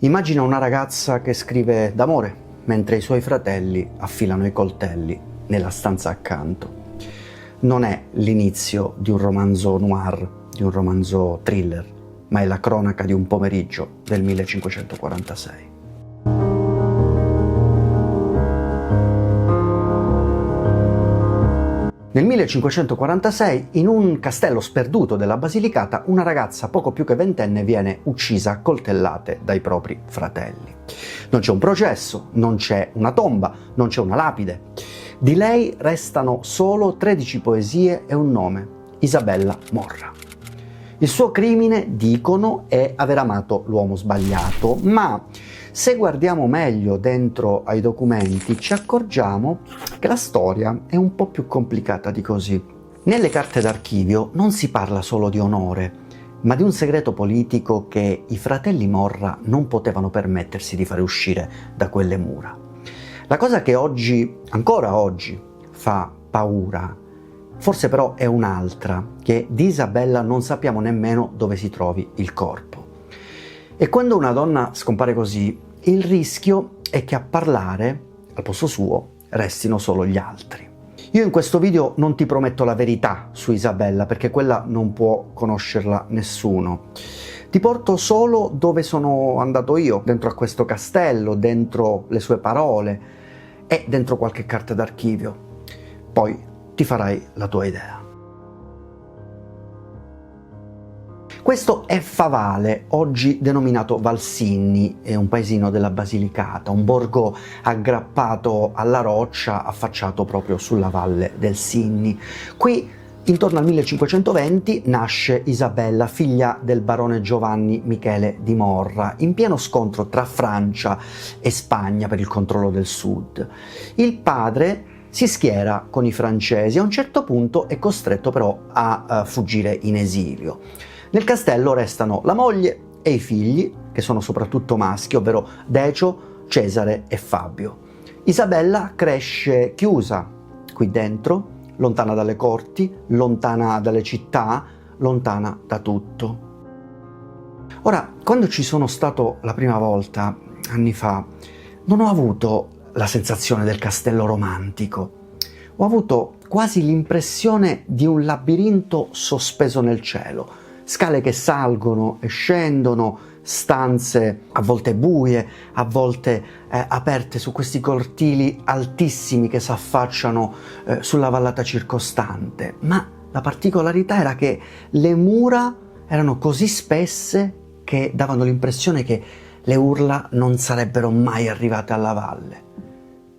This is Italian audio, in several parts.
Immagina una ragazza che scrive d'amore mentre i suoi fratelli affilano i coltelli nella stanza accanto. Non è l'inizio di un romanzo noir, di un romanzo thriller, ma è la cronaca di un pomeriggio del 1546. Nel 1546, in un castello sperduto della Basilicata, una ragazza poco più che ventenne viene uccisa a coltellate dai propri fratelli. Non c'è un processo, non c'è una tomba, non c'è una lapide. Di lei restano solo 13 poesie e un nome: Isabella Morra. Il suo crimine, dicono, è aver amato l'uomo sbagliato, ma se guardiamo meglio dentro ai documenti ci accorgiamo che la storia è un po' più complicata di così. Nelle carte d'archivio non si parla solo di onore, ma di un segreto politico che i fratelli Morra non potevano permettersi di fare uscire da quelle mura. La cosa che oggi, ancora oggi, fa paura, forse però è un'altra, che di Isabella non sappiamo nemmeno dove si trovi il corpo. E quando una donna scompare così, il rischio è che a parlare, al posto suo, restino solo gli altri. Io in questo video non ti prometto la verità su Isabella, perché quella non può conoscerla nessuno. Ti porto solo dove sono andato io, dentro a questo castello, dentro le sue parole e dentro qualche carta d'archivio. Poi ti farai la tua idea. Questo è Favale, oggi denominato Valsinni, è un paesino della Basilicata, un borgo aggrappato alla roccia, affacciato proprio sulla valle del Sinni. Qui, intorno al 1520, nasce Isabella, figlia del barone Giovanni Michele di Morra, in pieno scontro tra Francia e Spagna per il controllo del sud. Il padre si schiera con i francesi, a un certo punto è costretto però a fuggire in esilio. Nel castello restano la moglie e i figli, che sono soprattutto maschi, ovvero Decio, Cesare e Fabio. Isabella cresce chiusa qui dentro, lontana dalle corti, lontana dalle città, lontana da tutto. Ora, quando ci sono stato la prima volta, anni fa, non ho avuto la sensazione del castello romantico. Ho avuto quasi l'impressione di un labirinto sospeso nel cielo. Scale che salgono e scendono, stanze a volte buie, a volte aperte su questi cortili altissimi che si affacciano sulla vallata circostante. Ma la particolarità era che le mura erano così spesse che davano l'impressione che le urla non sarebbero mai arrivate alla valle.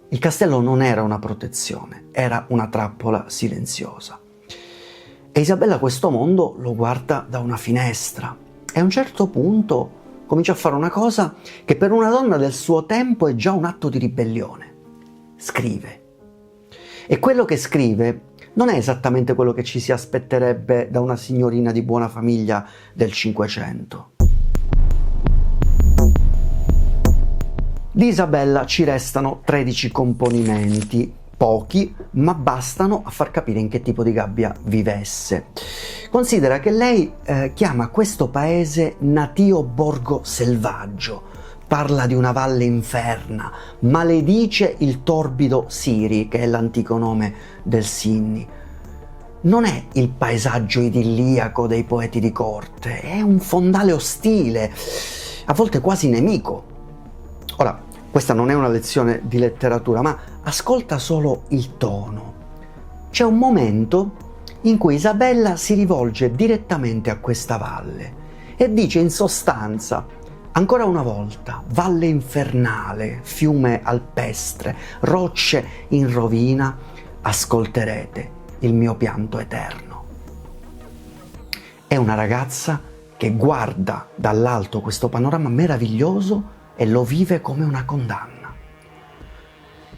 Il castello non era una protezione, era una trappola silenziosa. E Isabella questo mondo lo guarda da una finestra e a un certo punto comincia a fare una cosa che per una donna del suo tempo è già un atto di ribellione. Scrive. E quello che scrive non è esattamente quello che ci si aspetterebbe da una signorina di buona famiglia del Cinquecento. Di Isabella ci restano 13 componimenti, pochi, ma bastano a far capire in che tipo di gabbia vivesse. Considera che lei chiama questo paese Natio Borgo Selvaggio, parla di una valle inferna, maledice il torbido Siri, che è l'antico nome del Sinni. Non è il paesaggio idilliaco dei poeti di corte, è un fondale ostile, a volte quasi nemico. Ora, questa non è una lezione di letteratura, ma ascolta solo il tono. C'è un momento in cui Isabella si rivolge direttamente a questa valle e dice in sostanza: ancora una volta, valle infernale, fiume alpestre, rocce in rovina, ascolterete il mio pianto eterno. È una ragazza che guarda dall'alto questo panorama meraviglioso e lo vive come una condanna.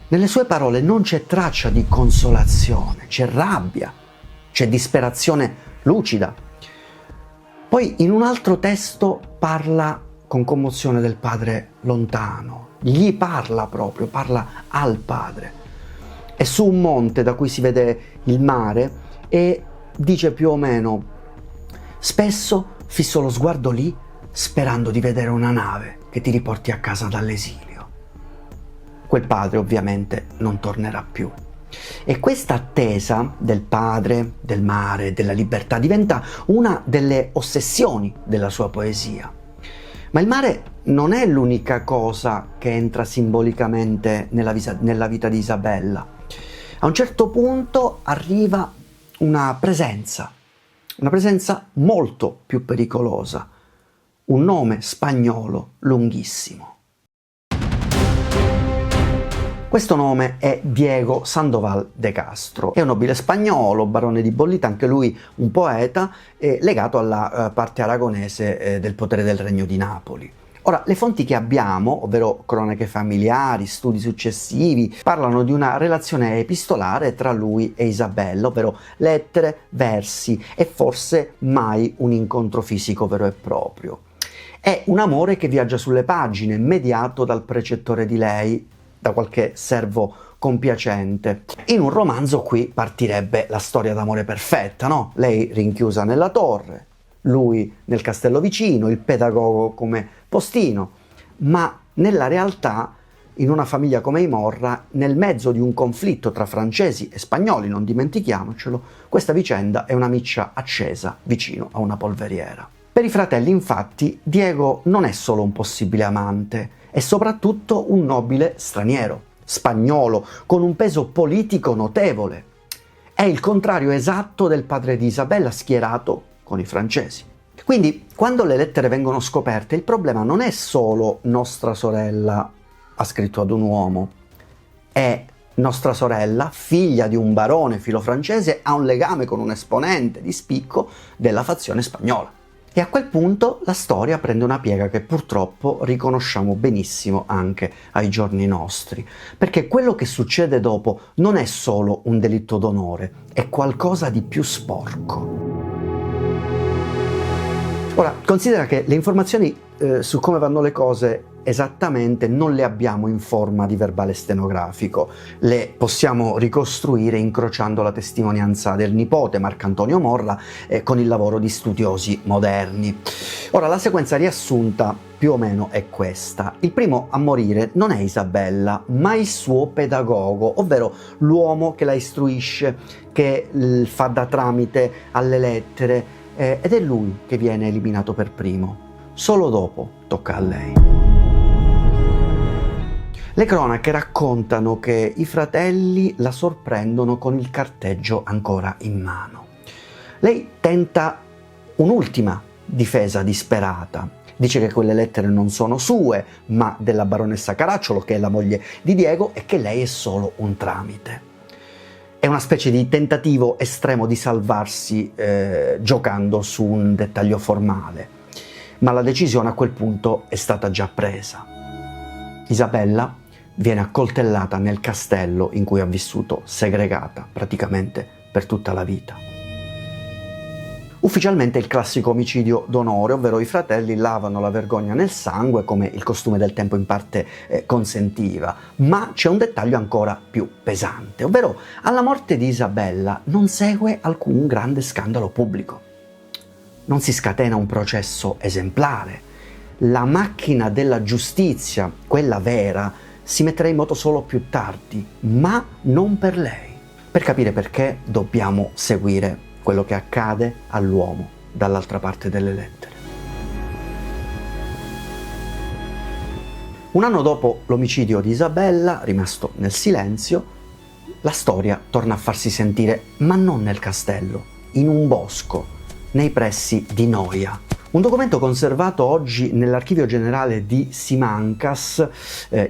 Nelle sue parole non c'è traccia di consolazione, c'è rabbia, c'è disperazione lucida. Poi in un altro testo parla con commozione del padre lontano, gli parla proprio, parla al padre. È su un monte da cui si vede il mare e dice più o meno: spesso fisso lo sguardo lì sperando di vedere una nave. che ti riporti a casa dall'esilio. Quel padre ovviamente non tornerà più. E questa attesa del padre, del mare, della libertà diventa una delle ossessioni della sua poesia. Ma il mare non è l'unica cosa che entra simbolicamente nella vita di Isabella. A un certo punto arriva una presenza molto più pericolosa, un nome spagnolo lunghissimo. Questo nome è Diego Sandoval de Castro, è un nobile spagnolo, barone di Bollita, anche lui un poeta, legato alla parte aragonese del potere del Regno di Napoli. Ora, le fonti che abbiamo, ovvero cronache familiari, studi successivi, parlano di una relazione epistolare tra lui e Isabella, ovvero lettere, versi e forse mai un incontro fisico vero e proprio. È un amore che viaggia sulle pagine, mediato dal precettore di lei, da qualche servo compiacente. In un romanzo qui partirebbe la storia d'amore perfetta, no? Lei rinchiusa nella torre, lui nel castello vicino, il pedagogo come postino, ma nella realtà, in una famiglia come i Morra, nel mezzo di un conflitto tra francesi e spagnoli, non dimentichiamocelo, questa vicenda è una miccia accesa vicino a una polveriera. Per i fratelli, infatti, Diego non è solo un possibile amante, è soprattutto un nobile straniero, spagnolo, con un peso politico notevole. È il contrario esatto del padre di Isabella, schierato con i francesi. Quindi, quando le lettere vengono scoperte, il problema non è solo nostra sorella ha scritto ad un uomo, è nostra sorella, figlia di un barone filofrancese, ha un legame con un esponente di spicco della fazione spagnola. E a quel punto la storia prende una piega che purtroppo riconosciamo benissimo anche ai giorni nostri, perché quello che succede dopo non è solo un delitto d'onore, è qualcosa di più sporco. Ora, considera che le informazioni su come vanno le cose esattamente non le abbiamo in forma di verbale stenografico, le possiamo ricostruire incrociando la testimonianza del nipote Marcantonio Morra con il lavoro di studiosi moderni. Ora, la sequenza riassunta più o meno è questa. Il primo a morire non è Isabella, ma il suo pedagogo, ovvero l'uomo che la istruisce, che fa da tramite alle lettere, ed è lui che viene eliminato per primo. Solo dopo tocca a lei. Le cronache raccontano che i fratelli la sorprendono con il carteggio ancora in mano. Lei tenta un'ultima difesa disperata. Dice che quelle lettere non sono sue, ma della baronessa Caracciolo, che è la moglie di Diego, e che lei è solo un tramite. È una specie di tentativo estremo di salvarsi giocando su un dettaglio formale, ma la decisione a quel punto è stata già presa. Isabella viene accoltellata nel castello in cui ha vissuto segregata praticamente per tutta la vita. Ufficialmente il classico omicidio d'onore, ovvero i fratelli lavano la vergogna nel sangue come il costume del tempo in parte consentiva, ma c'è un dettaglio ancora più pesante, ovvero alla morte di Isabella non segue alcun grande scandalo pubblico. Non si scatena un processo esemplare. La macchina della giustizia, quella vera, si metterà in moto solo più tardi, ma non per lei. Per capire perché dobbiamo seguire quello che accade all'uomo dall'altra parte delle lettere. Un anno dopo l'omicidio di Isabella, rimasto nel silenzio, la storia torna a farsi sentire, ma non nel castello, in un bosco, nei pressi di Noia. Un documento conservato oggi nell'Archivio Generale di Simancas,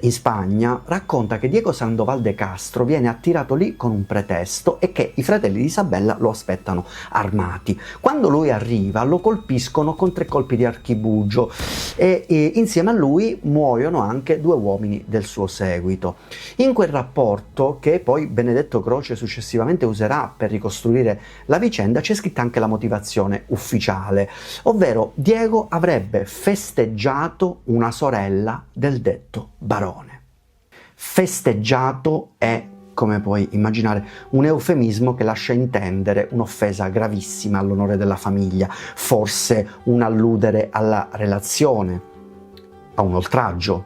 in Spagna, racconta che Diego Sandoval de Castro viene attirato lì con un pretesto e che i fratelli di Isabella lo aspettano armati. Quando lui arriva lo colpiscono con 3 colpi di archibugio e insieme a lui muoiono anche 2 uomini del suo seguito. In quel rapporto, che poi Benedetto Croce successivamente userà per ricostruire la vicenda, c'è scritta anche la motivazione ufficiale, ovvero Diego avrebbe festeggiato una sorella del detto barone. Festeggiato è, come puoi immaginare, un eufemismo che lascia intendere un'offesa gravissima all'onore della famiglia, forse un alludere alla relazione a un oltraggio.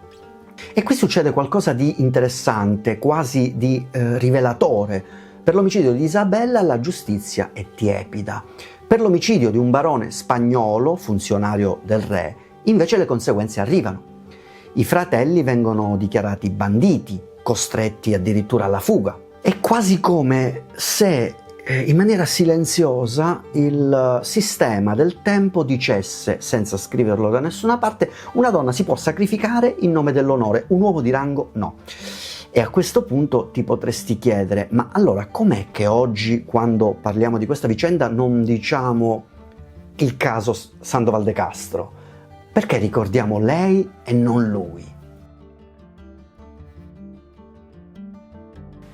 E qui succede qualcosa di interessante, quasi di rivelatore. Per l'omicidio di Isabella la giustizia è tiepida. Per l'omicidio di un barone spagnolo, funzionario del re, invece le conseguenze arrivano. I fratelli vengono dichiarati banditi, costretti addirittura alla fuga. È quasi come se in maniera silenziosa il sistema del tempo dicesse, senza scriverlo da nessuna parte, una donna si può sacrificare in nome dell'onore, un uomo di rango no. E a questo punto ti potresti chiedere, ma allora com'è che oggi, quando parliamo di questa vicenda, non diciamo il caso Sandoval de Castro? Perché ricordiamo lei e non lui?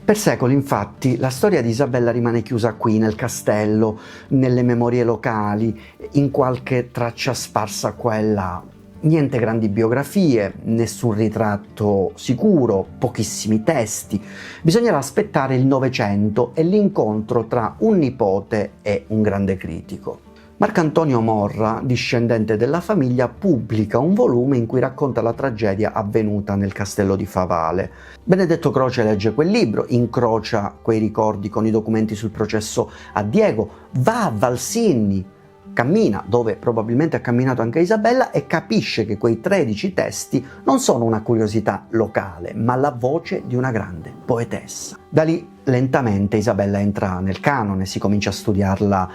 Per secoli, infatti, la storia di Isabella rimane chiusa qui, nel castello, nelle memorie locali, in qualche traccia sparsa qua e là. Niente grandi biografie, nessun ritratto sicuro, pochissimi testi. Bisognerà aspettare il Novecento e l'incontro tra un nipote e un grande critico. Marcantonio Morra, discendente della famiglia, pubblica un volume in cui racconta la tragedia avvenuta nel castello di Favale. Benedetto Croce legge quel libro, incrocia quei ricordi con i documenti sul processo a Diego, va a Valsinni, cammina dove probabilmente ha camminato anche Isabella e capisce che quei 13 testi non sono una curiosità locale, ma la voce di una grande poetessa. Da lì lentamente Isabella entra nel canone, si comincia a studiarla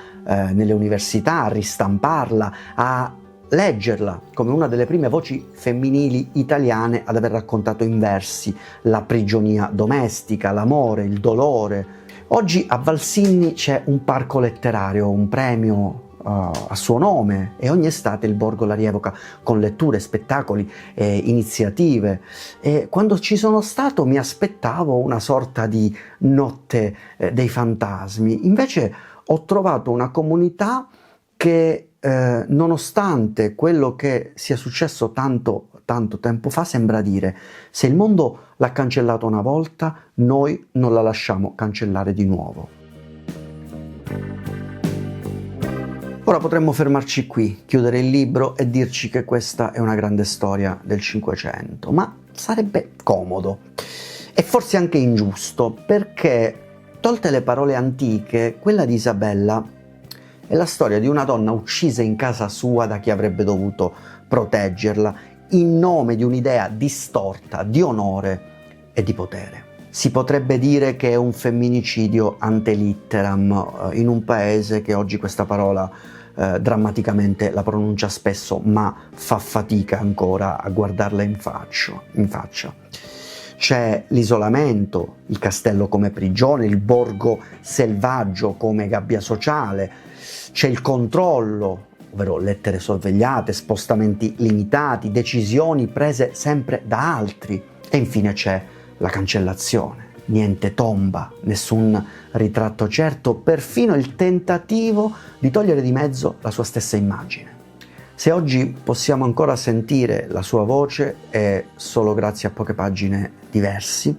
nelle università, a ristamparla, a leggerla come una delle prime voci femminili italiane ad aver raccontato in versi la prigionia domestica, l'amore, il dolore. Oggi a Valsinni c'è un parco letterario, un premio a suo nome, e ogni estate il borgo la rievoca con letture, spettacoli, iniziative. E quando ci sono stato mi aspettavo una sorta di notte dei fantasmi, invece ho trovato una comunità che nonostante quello che sia successo tanto tempo fa, sembra dire: se il mondo l'ha cancellato una volta, noi non la lasciamo cancellare di nuovo. Ora potremmo fermarci qui, chiudere il libro e dirci che questa è una grande storia del Cinquecento, ma sarebbe comodo e forse anche ingiusto, perché, tolte le parole antiche, quella di Isabella è la storia di una donna uccisa in casa sua da chi avrebbe dovuto proteggerla, in nome di un'idea distorta di onore e di potere. Si potrebbe dire che è un femminicidio ante litteram in un paese che oggi questa parola drammaticamente la pronuncia spesso, ma fa fatica ancora a guardarla in faccia. C'è l'isolamento, il castello come prigione, il borgo selvaggio come gabbia sociale, c'è il controllo, ovvero lettere sorvegliate, spostamenti limitati, decisioni prese sempre da altri, e infine c'è la cancellazione. Niente tomba, nessun ritratto certo, perfino il tentativo di togliere di mezzo la sua stessa immagine. Se oggi possiamo ancora sentire la sua voce è solo grazie a poche pagine di versi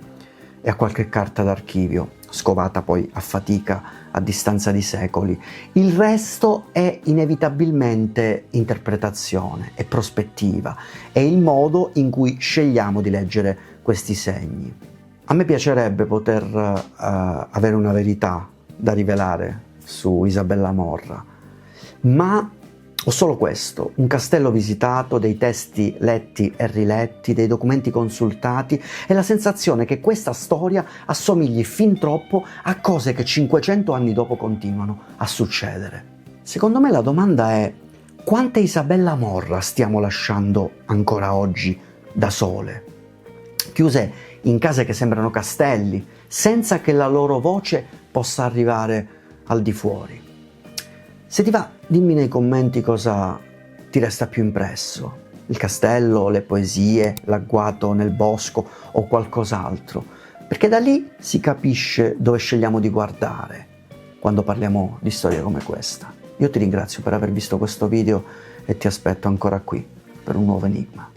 e a qualche carta d'archivio, scovata poi a fatica a distanza di secoli. Il resto è inevitabilmente interpretazione, è prospettiva, è il modo in cui scegliamo di leggere questi segni. A me piacerebbe poter avere una verità da rivelare su Isabella Morra, ma ho solo questo: un castello visitato, dei testi letti e riletti, dei documenti consultati e la sensazione che questa storia assomigli fin troppo a cose che 500 anni dopo continuano a succedere. Secondo me la domanda è: quante Isabella Morra stiamo lasciando ancora oggi da sole, chiuse in case che sembrano castelli, senza che la loro voce possa arrivare al di fuori? Se ti va, dimmi nei commenti cosa ti resta più impresso: il castello, le poesie, l'agguato nel bosco o qualcos'altro, perché da lì si capisce dove scegliamo di guardare quando parliamo di storie come questa. Io ti ringrazio per aver visto questo video e ti aspetto ancora qui per un nuovo enigma.